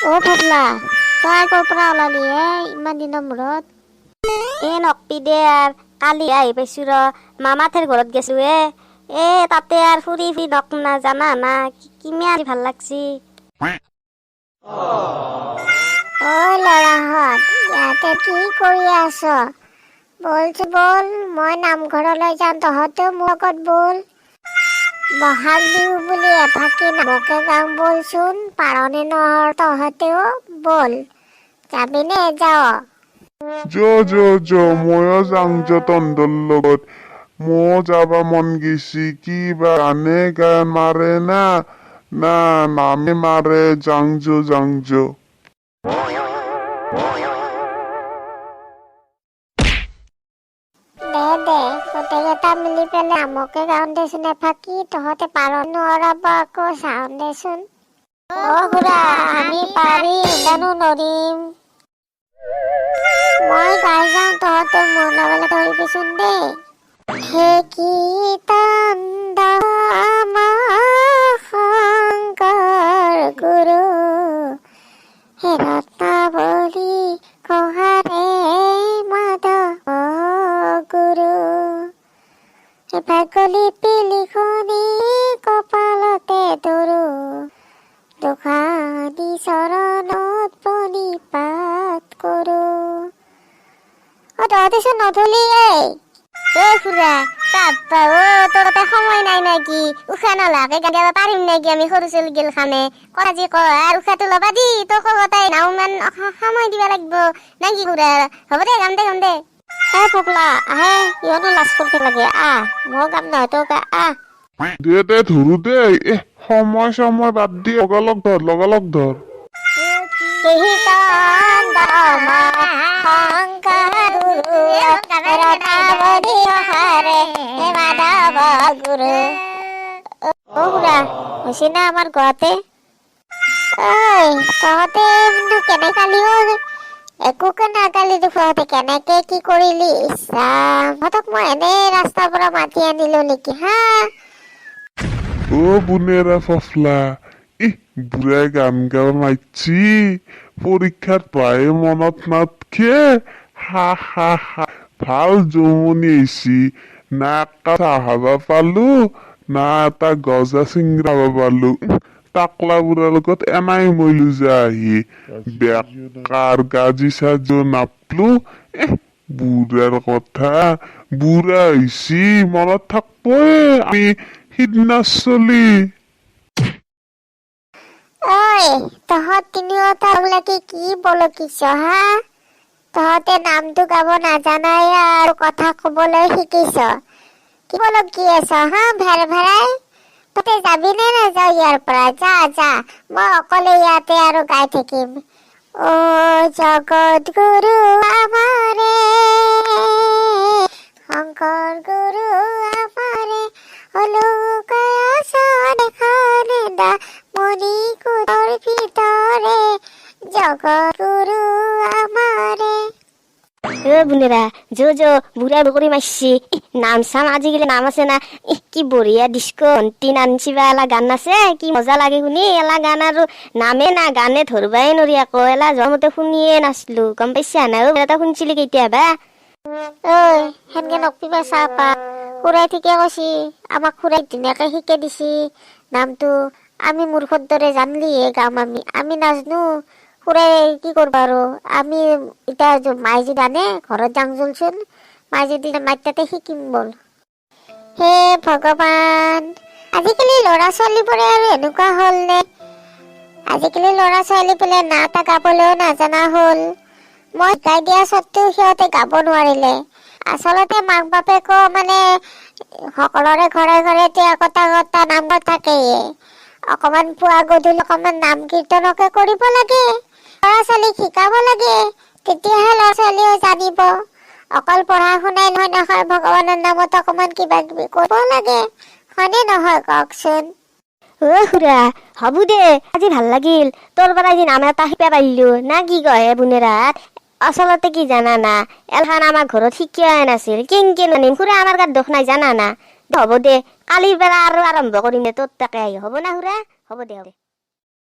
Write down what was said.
অ' ফটলা, তই ক'ৰ পৰা ওলালি ইমান দিনৰ মূৰত? নকপি দে আৰ কালি আহি পাইছো মামাথেৰ ঘৰত গেছো তাতে আৰ ফুৰি ফুৰি নক না জানা না কিমান ভাল লাগছি। ঐ ল'ৰাহঁত, ইয়াতে কি কৰি আছ? বলচোন বল, মই নামঘৰলৈ যাওঁ, তহঁতেও মোৰ লগত বল। বহাগ বিহু বুলি এফাকি নামকে গাওঁ বলচোন, পাৰনে নহৰ তহঁতেও বল। যাবিনে যাৱ? ময়ো যাং তন্দৰ লগত। ময়ো যাবা মন গেছি, কি বা গানে গান মাৰে না নামে মাৰে, যাং যো। দে গোটেইকেইটা মিলি পেলাই নামকে গাওঁ দেচোন এফাকি, তহঁতে পাৰ নোৱাৰাব আকৌ চাওঁ দেচোন। অ' খুৰা, আমি পাৰিম, জানো নৰিম। মই গাই যাওঁ, তহঁতে মোৰ লগলে ধৰিবিচোন দেই। হে কীৰ্তন শংকৰ গুৰু, হে ৰত্নাৱলী কহাৰে মাধৱ গুৰু, হে ভাগলিপি লিখনি কপালতে ধৰো, দুখানি চৰণত প্ৰণিপাত কৰো। তহঁতেচোন নধলি খুৰা তোৰ সময় নাই নাকি? উশাহ নলাকে গান গাব পাৰিম নাকি আমি সৰু ছোৱালী গিল খানে? আজি কয় উশাহটো ল'বা দি তোক তাই নাওমান সময় দিবা লাগিব নাকি খুৰা? হ'ব দে গাম দে। ফকলা আহে, ইহঁতো লাজ কৰিব লাগে, মই গাম নহয় তই গা দে ধৰো দে, সময় বাদ দি লগালগ ধৰ। হৈছে না আমাৰ ঘৰতে? তহঁতে কেনে কালি একোকে নাগালি দেখোন, কেনেকে কি কৰিলি? ইচ্ছা মই এনে ৰাস্তাৰ পৰা মাতি আনিলো নেকি হা? বুনেৰা ফফলা, বুঢ়াই গান গাব মাতছি, পৰীক্ষাত পায়ে মনত নাথকে, হা ভাল জমনি আহিছি, না এটা চাহাবা পালো, না এটা গজা চিংৰাব পালো। টাকলা বুঢ়াৰ লগত এনাই মইলো যে আহি, বেকাৰ গাজি চাজিও নাপলো। বুঢ়াৰ কথা, বুঢ়া হৈছি মনত থাকবই আমি সিদিনা চলি। তহঁত তিনিওটা ওলাকি কি বলকিছ হা? তহঁতে নামটো গাব নাজানাই আৰু কথা কবলৈ শিকিছ। কি বলকি আছ হা ভেৰাই? তহঁতে যাবি নে নাযাও ইয়াৰ পৰা? যা, মই অকলে ইয়াতে আৰু গাই থাকিম। অ জগত গুৰু আমাৰে, শংকৰ গুৰু আমাৰে, মণিকূটৰ ভিতৰে, জগত গুৰু আমাৰে। বুনেৰা বুঢ়াই বকৰি মাৰছি। নাম চাম আজিকালি নাম আছে না, কি বঢ়িয়া ডিস্কো হন্তি নানচিবা এলা গান নাচে, কি মজা লাগে শুনি। এলা গান আৰু নামে না গানে ধৰবাই নৰি আকৌ। এলা জমতে শুনিয়ে নাচলো, গম পাইছা না? এটা শুনছিলি কেতিয়াবা? সেনকে নকপিবা চাহপা। খুৰাই ঠিকে কৈছি, আমাক খুৰাই ধুনীয়াকে শিকে দিছি নামটো। আমি মূৰ্খৰ দৰে জানলিহে গাম আমি নাজনো। খুৰাই কি কৰবা আৰু, আমি এতিয়া মায়ে যদি আনে ঘৰত যাং জলচোন, মায়ে যদি মাইতাতে শিকিম বল। হে ভগৱান, আজিকালি ল'ৰা ছোৱালীবোৰে আৰু এনেকুৱা হ'ল নে? আজিকালি ল'ৰা ছোৱালী বোলে না এটা গাবলৈও নাজানা হ'ল। মই শিকাই দিয়া স্বত্তেও সিহঁতে গাব নোৱাৰিলে। আচলতে মাক বাপেকো সকলোৰে ঘৰে একতা নামঘৰ থাকেই। অকমান পুৱা গধূলি অকমান নাম কীৰ্তনকে কৰিব লাগে, ল'ৰা ছোৱালীক শিকাব লাগে, তেতিয়াহে ল'ৰা ছোৱালীও জানিব। অকল পঢ়া শুনাই নহয়, ভগৱানৰ নামত অকমান কিবা কিবি কৰিব লাগে, হয়নে নহয় কওকচোন? খুৰা হ'ব দে, আজি ভাল লাগিল তোৰ পৰা আজি নাম এটা শিকা পাৰিলো না, কি কয় বুনেৰা? আচলতে কি জানা না, এলখান আমাৰ ঘৰত শিকিয়াই নাছিল, কেনকে নানিম? খুৰা আমাৰ গাত দুখ নাই জানা না। হ'ব দে, কালিৰ পৰা আৰু আৰম্ভ কৰিম দে তোৰ তাকে আহি, হ'ব না খুৰা? হ'ব দে।